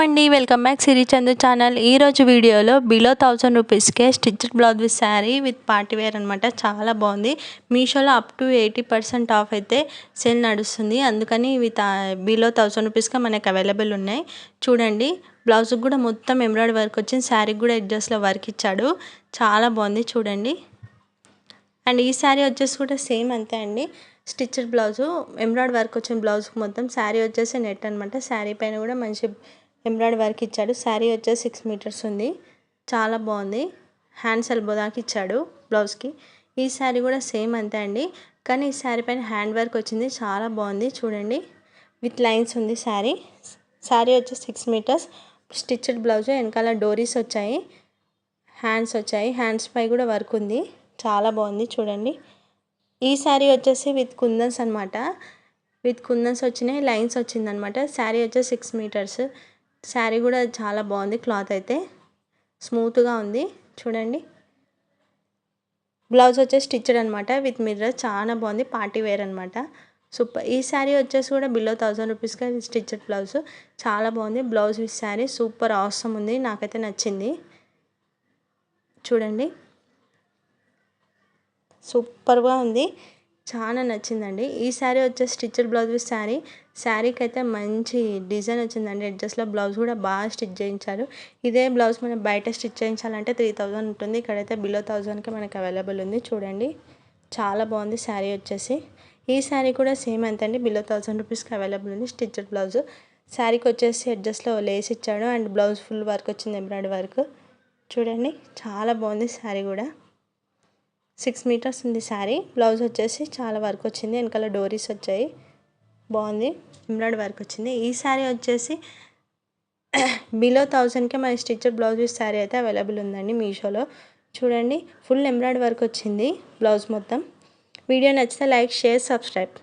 అండి welcome back Siri Chandu channel. ఈరోజు వీడియోలో బిలో 1000 రూపీస్కే stitched blouse with sari with party wear అనమాట. చాలా బాగుంది. మీషోలో అప్ టు 80% ఆఫ్ అయితే సేల్ నడుస్తుంది. అందుకని విత్ బిలో 1000 రూపీస్కే మనకు అవైలబుల్ ఉన్నాయి. చూడండి, బ్లౌజ్కి కూడా మొత్తం ఎంబ్రాయిడరీ వర్క్ వచ్చింది. శారీకి కూడా ఎడ్జస్ట్లో వర్క్ ఇచ్చాడు. చాలా బాగుంది చూడండి. అండ్ ఈ శారీ వచ్చేసి కూడా సేమ్ అంతే అండి. స్టిచ్డ్ బ్లౌజు ఎంబ్రాయిడరీ వర్క్ వచ్చిన బ్లౌజ్ మొత్తం. శారీ వచ్చేసి నెట్ అనమాట. శారీ పైన కూడా మంచి ఎంబ్రాయిడరీ వర్క్ ఇచ్చాడు. శారీ వచ్చేసి 6 మీటర్స్ ఉంది. చాలా బాగుంది. హ్యాండ్స్ ఎల్బో దాకా ఇచ్చాడు బ్లౌజ్కి. ఈ శారీ కూడా సేమ్ అంతే అండి, కానీ ఈ శారీ పైన హ్యాండ్ వర్క్ వచ్చింది. చాలా బాగుంది చూడండి. విత్ లైన్స్ ఉంది శారీ. శారీ వచ్చేసి 6 మీటర్స్ స్టిచ్డ్ బ్లౌజ్. వెనకాల డోరీస్ వచ్చాయి, హ్యాండ్స్ వచ్చాయి. హ్యాండ్స్ పై కూడా వర్క్ ఉంది. చాలా బాగుంది చూడండి. ఈ శారీ వచ్చేసి విత్ కుందన్స్ అనమాట. విత్ కుందన్స్ వచ్చినాయి, లైన్స్ వచ్చిందనమాట. శారీ వచ్చేసి 6 మీటర్స్. శారీ కూడా చాలా బాగుంది. క్లాత్ అయితే స్మూత్గా ఉంది చూడండి. బ్లౌజ్ వచ్చేసి స్టిచ్డ్ అనమాట విత్ మిర్రర్. చాలా బాగుంది. పార్టీ వేర్ అనమాట. సూపర్. ఈ శారీ వచ్చేసి కూడా బిలో 1000 రూపీస్గా స్టిచ్డ్ బ్లౌజ్. చాలా బాగుంది. బ్లౌజ్ విత్ శారీ సూపర్ అవసరం ఉంది. నాకైతే నచ్చింది చూడండి. సూపర్గా ఉంది. చాలా నచ్చిందండి. ఈ శారీ వచ్చేసి స్టిచ్డ్ బ్లౌజ్ విత్ శారీ. శారీకి అయితే మంచి డిజైన్ వచ్చిందండి. అడ్జస్ట్లో బ్లౌజ్ కూడా బాగా స్టిచ్ చేయించారు. ఇదే బ్లౌజ్ మనం బయట స్టిచ్ చేయించాలంటే 3000 ఉంటుంది. ఇక్కడైతే బిలో 1000కి మనకు అవైలబుల్ ఉంది చూడండి. చాలా బాగుంది శారీ వచ్చేసి. ఈ శారీ కూడా సేమ్ అంతే అండి. బిలో 1000 రూపీస్కి అవైలబుల్ ఉంది స్టిచ్డ్ బ్లౌజ్. శారీకి వచ్చేసి అడ్జస్ట్లో లేస్ ఇచ్చాడు అండ్ బ్లౌజ్ ఫుల్ వర్క్ వచ్చింది, ఎంబ్రాయిడరీ వర్క్ చూడండి. చాలా బాగుంది శారీ కూడా. 6 మీటర్స్ ఉంది శారీ. బ్లౌజ్ వచ్చేసి చాలా వర్క్ వచ్చింది. వెనకాల డోరీస్ వచ్చాయి. బాగుంది. ఎంబ్రాయిడరీ వర్క్ వచ్చింది. ఈ శారీ వచ్చేసి బిలో 1000కే మన స్టిచ్డ్ బ్లౌజ్ శారీ అయితే అవైలబుల్ ఉందండి మీషోలో. చూడండి, ఫుల్ ఎంబ్రాయిడరీ వర్క్ వచ్చింది బ్లౌజ్ మొత్తం. వీడియో నచ్చితే లైక్, షేర్, సబ్స్క్రైబ్.